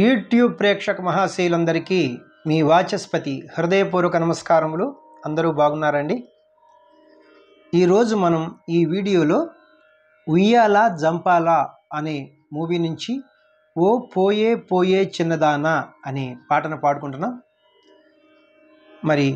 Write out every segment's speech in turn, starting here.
YouTube ప్రేక్షక మహాశయులందరికీ మీ వాచస్పతి హృదయపూర్వక నమస్కారములు. అందరూ బాగున్నారండి. ఈరోజు మనం ఈ వీడియోలో ఉయ్యాల జంపాల అనే మూవీ నుంచి ఓ పోయే పోయే చిన్నదానా అనే పాటను పాడుకుంటున్నాం. మరి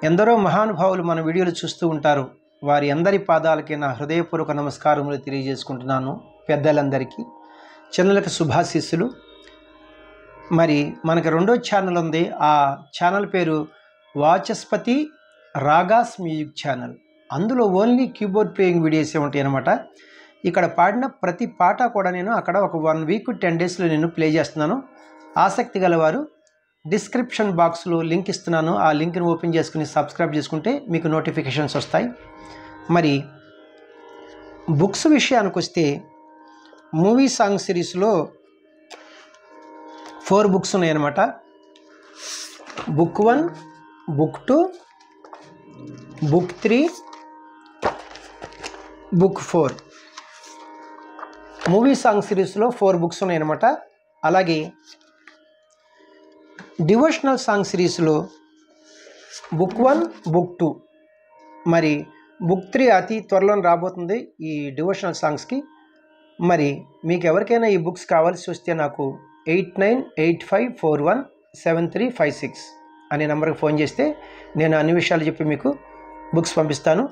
ఎందరో మహానుభావులు మన వీడియోలు చూస్తూ ఉంటారు. వారి అందరి పాదాలకి నా హృదయపూర్వక నమస్కారములు తెలియజేసుకుంటున్నాను. పెద్దలందరికీ, చిన్నలకు శుభాశీస్సులు. మరి మనకి రెండో ఛానల్ ఉంది. ఆ ఛానల్ పేరు వాచస్పతి రాగాస్ మ్యూజిక్ ఛానల్. అందులో ఓన్లీ కీబోర్డ్ ప్లేయింగ్ వీడియోసే ఉంటాయి అన్నమాట. ఇక్కడ పాడిన ప్రతి పాట కూడా నేను అక్కడ ఒక 1 వీక్ 10 డేస్లో నేను ప్లే చేస్తున్నాను. ఆసక్తి గలవారు డిస్క్రిప్షన్ బాక్స్లో లింక్ ఇస్తున్నాను. ఆ లింక్ని ఓపెన్ చేసుకుని సబ్స్క్రైబ్ చేసుకుంటే మీకు నోటిఫికేషన్స్ వస్తాయి. మరి బుక్స్ విషయానికి వస్తే మూవీ సాంగ్ సిరీస్లో 4 బుక్స్ ఉన్నాయన్నమాట. Book 1, book 2, book 3, book 4. Movie song సిరీస్లో 4 బుక్స్ ఉన్నాయన్నమాట. అలాగే డివోషనల్ సాంగ్ సిరీస్లో బుక్ 1, బుక్ 2, మరి బుక్ 3 అతి త్వరలో రాబోతుంది ఈ డివోషనల్ సాంగ్స్కి. మరి మీకు ఎవరికైనా ఈ బుక్స్ కావాల్సి వస్తే నాకు 8985417356 అనే నెంబర్కి ఫోన్ చేస్తే నేను అన్ని విషయాలు చెప్పి మీకు బుక్స్ పంపిస్తాను.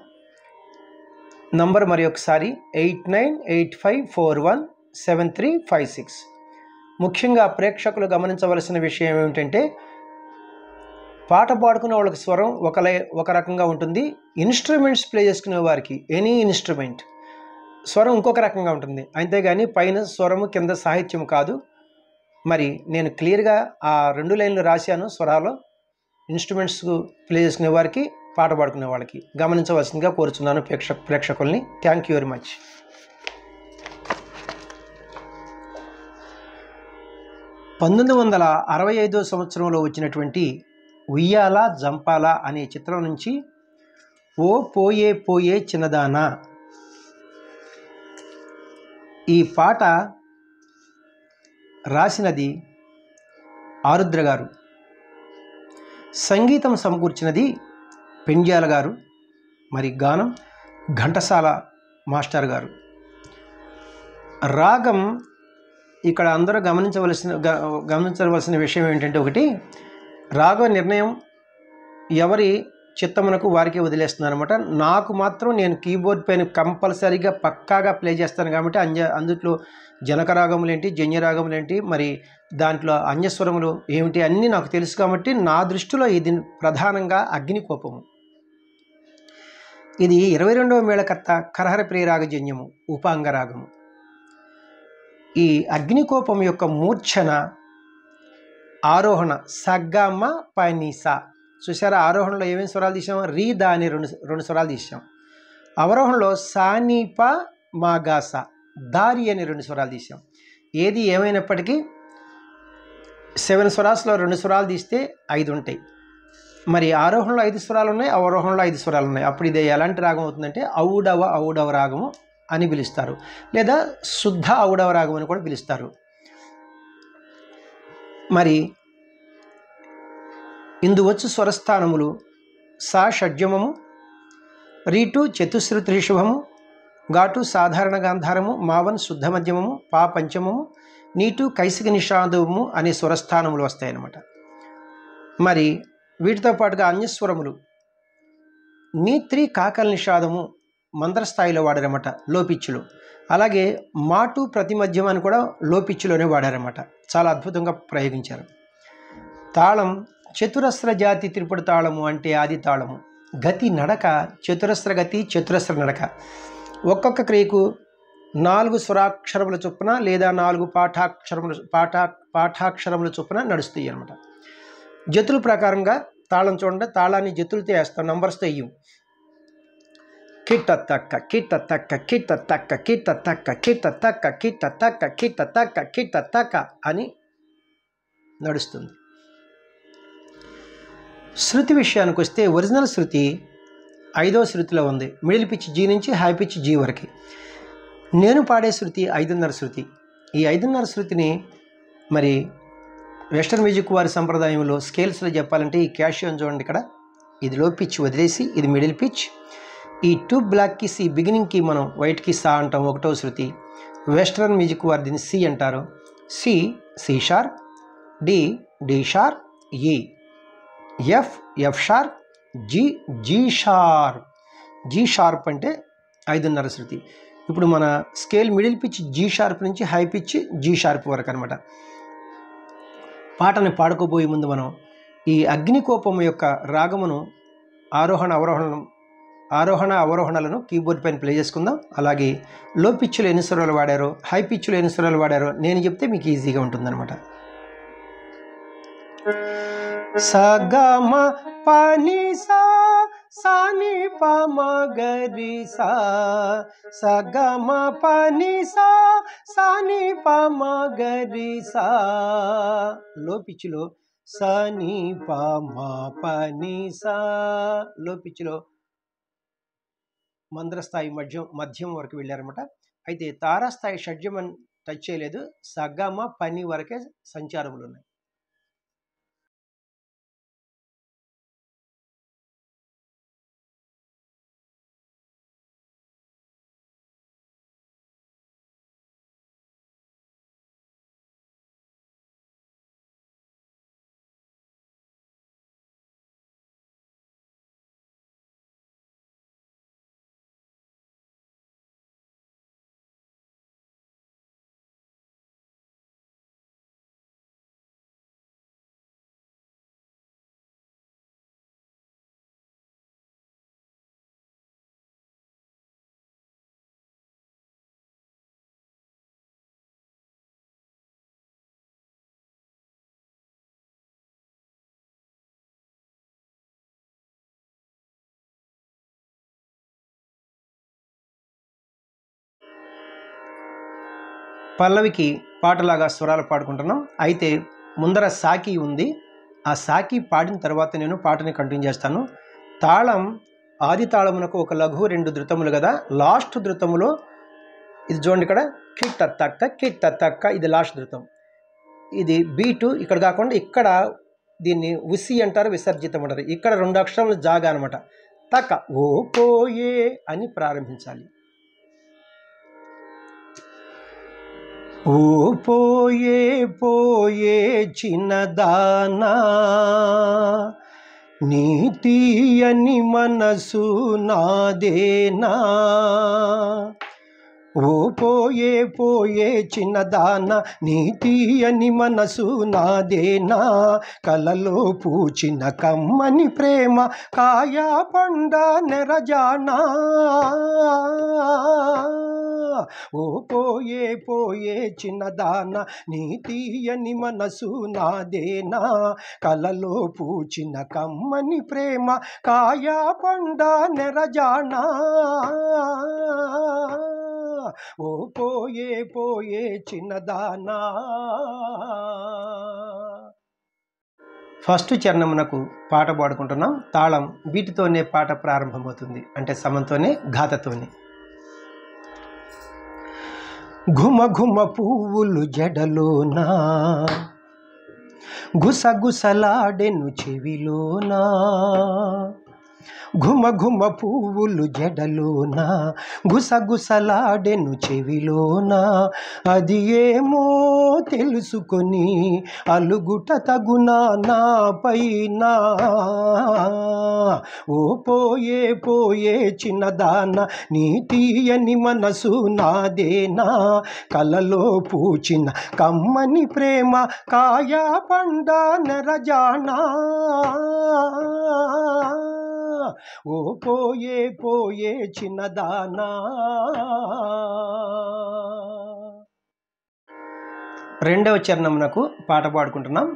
నంబర్ మరి ఒకసారి 8985417356. ముఖ్యంగా ప్రేక్షకులు గమనించవలసిన విషయం ఏమిటంటే, పాట పాడుకునే వాళ్ళకి స్వరం ఒక రకంగా ఉంటుంది. ఇన్స్ట్రుమెంట్స్ ప్లే చేసుకునే వారికి ఎనీ ఇన్స్ట్రుమెంట్ స్వరం ఇంకొక రకంగా ఉంటుంది. అంతేగాని పైన స్వరము కింద సాహిత్యం కాదు. మరి నేను క్లియర్గా ఆ 2 లైన్లు రాశాను స్వరాలో. ఇన్స్ట్రుమెంట్స్ ప్లే చేసుకునే వారికి, పాట పాడుకునే వాళ్ళకి గమనించవలసిందిగా కోరుచున్నాను ప్రేక్షకుల్ని. Thank you very much. 1965 సంవత్సరంలో వచ్చినటువంటి ఉయ్యాల జంపాల అనే చిత్రం నుంచి ఓ పోయే పోయే చిన్నదానా, ఈ పాట రాసినది ఆరుద్ర గారు, సంగీతం సమకూర్చినది పెండ్యాల గారు, మరి గానం ఘంటసాల మాస్టర్ గారు. రాగం ఇక్కడ అందరూ గమనించవలసిన విషయం ఏంటంటే, ఒకటి, రాగ నిర్ణయం ఎవరి చిత్తమునకు వారికి వదిలేస్తున్నాను అనమాట. నాకు మాత్రం నేను కీబోర్డ్ పైన కంపల్సరీగా పక్కాగా ప్లే చేస్తాను కాబట్టి అందుట్లో జనకరాగములేంటి, జన్యరాగములేంటి, మరి దాంట్లో అన్యస్వరములు ఏమిటి అన్నీ నాకు తెలుసు కాబట్టి నా దృష్టిలో ఇది ప్రధానంగా అగ్నికోపము. ఇది 22వ మేళకర్త కరహర ప్రియరాగజన్యము, ఉపాంగరాగము. ఈ అగ్నికోపం యొక్క మూర్ఛన ఆరోహణ సగ్గమ పనిసా. చూసారా, ఆరోహణలో ఏమేమి స్వరాలు తీసాం? రీ దా అని రెండు స్వరాలు తీసాం. అవరోహణలో సానీప మాగాస దారి అని 2 స్వరాలు తీసాం. ఏది ఏమైనప్పటికీ 7 స్వరాస్లో 2 స్వరాలు తీస్తే 5 ఉంటాయి. మరి ఆరోహణలో 5 స్వరాలు ఉన్నాయి, అవరోహణలో 5 స్వరాలు ఉన్నాయి. అప్పుడు ఇది ఎలాంటి రాగం అవుతుందంటే ఔడవ రాగము అని పిలుస్తారు, లేదా శుద్ధ ఔడవ రాగం అని కూడా పిలుస్తారు. మరి ఇందువచ్చు స్వరస్థానములు సా షడ్జమము, రీటు చతుశ్రుతి రిషభము, ఘాటు సాధారణ గాంధారము, మావన్ శుద్ధ మధ్యమము, పా పంచమము, నీటు కైసిక నిషాదము అనే స్వరస్థానములు వస్తాయన్నమాట. మరి వీటితో పాటుగా అన్యస్వరములు నీత్రి కాకల నిషాదము మంత్రస్థాయిలో వాడారన్నమాట, లోపిచ్చులు. అలాగే మాటు ప్రతిమధ్యం అని కూడా లోపిచ్చులోనే వాడారన్నమాట. చాలా అద్భుతంగా ప్రయోగించారు. తాళం చతురస్ర జాతి త్రిపుడు తాళము అంటే ఆది తాళము. గతి నడక చతురస్ర గతి, చతురస్ర నడక. ఒక్కొక్క క్రియకు 4 స్వరాక్షరముల చొప్పున లేదా 4 పాఠాక్షరముల చొప్పున నడుస్తాయి అన్నమాట. జతుల ప్రకారంగా తాళం చూడండి, తాళాన్ని జతులతో వేస్తాం, నంబర్స్తో వేయం. కిట్ట తక్క కిట్ట తక్క కిట్ట తక్క కిట్ట తక్క కిట్ట తక్క కిట్ట తక్క కిట్ట తక్క కిట్ట తక్క అని నడుస్తుంది. శృతి విషయానికి వస్తే ఒరిజినల్ శృతి 5వ శృతిలో ఉంది. మిడిల్ పిచ్ జీ నుంచి హై పిచ్ జీ వరకు. నేను పాడే శృతి 5.5 శృతి. ఈ 5.5 శృతిని మరి వెస్టర్న్ మ్యూజిక్ వారి సంప్రదాయంలో స్కేల్స్లో చెప్పాలంటే ఈ క్యాషియోని చూడండి, ఇక్కడ ఇది లో పిచ్ వదిలేసి ఇది మిడిల్ పిచ్. ఈ 2 బ్లాక్ కీస్ ఈ బిగినింగ్కి మనం వైట్కి సా అంటాం, 1వ శృతి. వెస్టర్న్ మ్యూజిక్ వారు దీన్ని సి అంటారు. C, C sharp, D, D sharp, E, F, F sharp, G, G sharp. G sharp అంటే 5.5 శృతి. ఇప్పుడు మన scale middle pitch G sharp నుంచి హై పిచ్ జీ షార్ప్ వరకు అనమాట. పాటని పాడుకోబోయే ముందు మనం ఈ అగ్నికోపం యొక్క రాగమును ఆరోహణ అవరోహణలను కీబోర్డ్ పైన ప్లే చేసుకుందాం. అలాగే లో పిచ్లో ఎన్ని స్వరాలు వాడారో, హై పిచ్లో ఎన్ని స్వరాలు వాడారో నేను చెప్తే మీకు ఈజీగా ఉంటుందన్నమాట. సగమ పని సా సాని పమ గరి సా, సగమ పని సా సాని పమ గరి సా. లో పిచ్లో సని పమ పని సా, లో పిచ్లో మంద్రస్థాయి మధ్యం వరకు వెళ్ళారన్నమాట. అయితే తారాస్థాయి షడ్జమం టచ్ చేయలేదు, సగమ పని వరకే సంచారములు ఉన్నాయి. పల్లవికి పాటలాగా స్వరాలు పాడుకుంటున్నాం. అయితే ముందర సాకి ఉంది, ఆ సాకి పాడిన తర్వాత నేను పాటని కంటిన్యూ చేస్తాను. తాళం ఆది తాళమునకు ఒక లఘువు 2 ధృతములు కదా, లాస్ట్ ధృతములో ఇది చూడండి, ఇక్కడ కిట్ట తక్క ఇది లాస్ట్ ధృతం. ఇది బీటు ఇక్కడ కాకుండా ఇక్కడ దీన్ని ఉసి అంటారు, విసర్జితం అంటారు. ఇక్కడ 2 అక్షరములు జాగా అనమాట. తక్క ఓ పోయే అని ప్రారంభించాలి. ఓ పోయే పోయే చిన్నదానా, నీ తీయని మనసు నాదేనా. ఓ పోయే పోయే చిన్నదానా, నీ తీయని మనసు నాదేనా. కలలో పూచిన కమ్మని ప్రేమ కాయా పండ నెరజానా. ఓ పోయే పోయే చిన్నదానా, నీ తీయని మనసు నాదేనా. కలలో పూచిన కమ్మని ప్రేమ కాయా పండ నెరజానా. ఓ పోయే పోయే చిన్నదానా. ఫస్ట్ చరణమునకు పాట పాడుకుంటున్నాం. తాళం వీటితోనే పాట ప్రారంభమవుతుంది, అంటే సమంతోనే ఘాతతోనే. ఘుమ ఘుమ పువ్వులు జడలోనా, గుసగుసలాడెను చెవిలోనా. ఘుమ ఘుమ పువ్వులు జడలోనా, గుసగుసలాడెను చెవిలోనా. అది ఏమో తెలుసుకొని అలుగుట తగునా నా పైన. ఓ పోయే పోయే చిన్నదానా, నీ తీయని మనసు నాదేనా. కలలో పూచిన కమ్మని ప్రేమ కాయా పండ నెరజానా. ఓ పోయే పోయే చిన్నదానా. రెండవ చరణమునకు పాట పాడుకుంటున్నాం.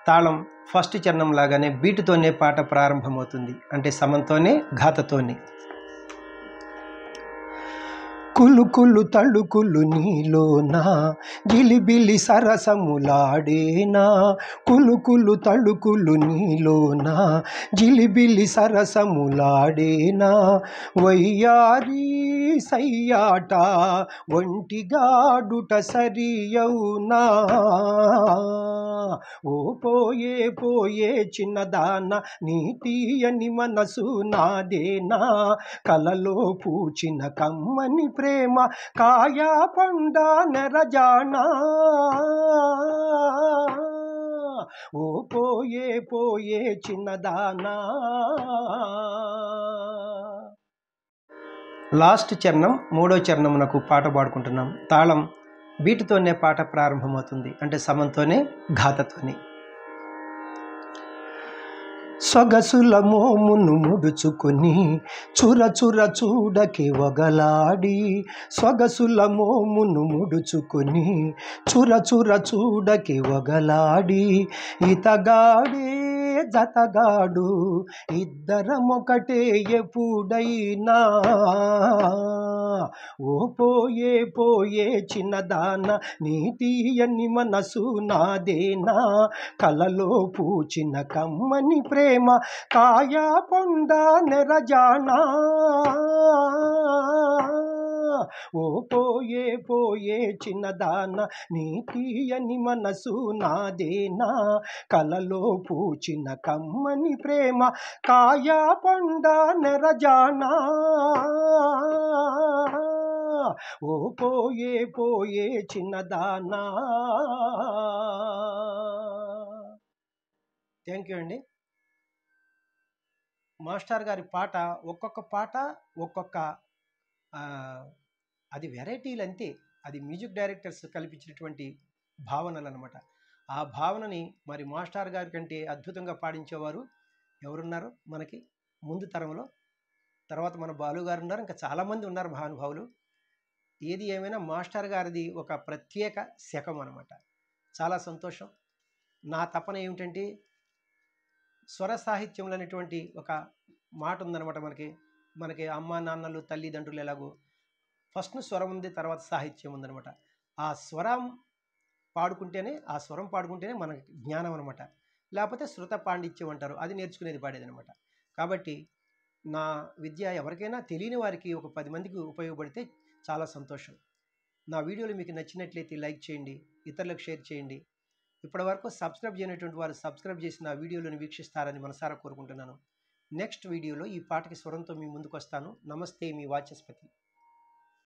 తాళం ఫస్ట్ చరణం లాగానే బీటుతోనే పాట ప్రారంభమవుతుంది, అంటే సమంతోనే ఘాతతోనే. కులుకులు తళుకులు నీలోనా, జిలిబిలి సరసములాడేనా. కులుకులు తళుకులు నీలోనా, జిలిబిలి సరసములాడేనా. వయ్యారి సయ్యాట ఒంటిగాడుట సరియౌనా. ఓ పోయే పోయే చిన్నదాన నీ తీయని మనసు నాదేనా కలలో పూచిన కమ్మని ప్రేమ కాయా పండా నెరజానా ఓ పోయే పోయే చిన్నదానా. లాస్ట్ చరణం మూడో చరణమునకు పాట పాడుకుంటున్నాం. తాళం బీటుతోనే పాట ప్రారంభమవుతుంది, అంటే సమంతోనే ఘాతతోనే. సొగసుల మోమును ముడుచుకొని చుర చుర చూడకి వగలాడి సొగసుల మోమును ముడుచుకొని చుర చుర చూడకి వగలాడి ఇతగాడే జతగాడు ఇద్దరమొకటే ఎప్పుడైనా ఓ పోయే పోయే చిన్నదాన నీ తీయని మనసు నాదేనా కలలో పూచిన కమ్మని ప్రేమ కాయా పొండా నెరజానా ఓ పోయే పోయే చిన్నదాన నీ తీయని మనసు నాదేనా కలలో పూచిన కమ్మని ప్రేమ కాయా పొండా నెరజానా ఓ పోయే పోయే చిన్నదానా. థ్యాంక్ యూ అండి. మాస్టర్ గారి పాట ఒక్కొక్క పాట ఒక్కొక్క అది వెరైటీలు అంతే. అది మ్యూజిక్ డైరెక్టర్స్ కల్పించినటువంటి భావనలు అనమాట. ఆ భావనని మరి మాస్టర్ గారి కంటే అద్భుతంగా పాడించేవారు ఎవరున్నారు మనకి ముందు తరంలో? తర్వాత మన బాలు గారు ఉన్నారు, ఇంకా చాలామంది ఉన్నారు మహానుభావులు. ఏది ఏమైనా మాస్టర్ గారిది ఒక ప్రత్యేక శకం అనమాట. చాలా సంతోషం. నా తపన ఏమిటంటే స్వర సాహిత్యంలో అనేటువంటి ఒక మాట ఉందన్నమాట. మనకి అమ్మ నాన్నలు తల్లిదండ్రులు ఎలాగో ఫస్ట్ స్వరం ఉంది, తర్వాత సాహిత్యం ఉందన్నమాట. ఆ స్వరం పాడుకుంటేనే మనకి జ్ఞానం అనమాట. లేకపోతే శృత పాండిత్యం అంటారు, అది నేర్చుకునేది పాడేదనమాట. కాబట్టి నా విద్య ఎవరికైనా తెలియని వారికి ఒక 10 మందికి ఉపయోగపడితే చాలా సంతోషం. నా వీడియోలు మీకు నచ్చినట్లయితే లైక్ చేయండి, ఇతరులకు షేర్ చేయండి. ఇప్పటివరకు సబ్స్క్రైబ్ చేయనటువంటి వారు సబ్స్క్రైబ్ చేసి నా వీడియోలను వీక్షిస్తారని మనసారా కోరుకుంటున్నాను. నెక్స్ట్ వీడియోలో ఈ పాటకి స్వరంతో మీ ముందుకు వస్తాను. నమస్తే, మీ వాచస్పతి.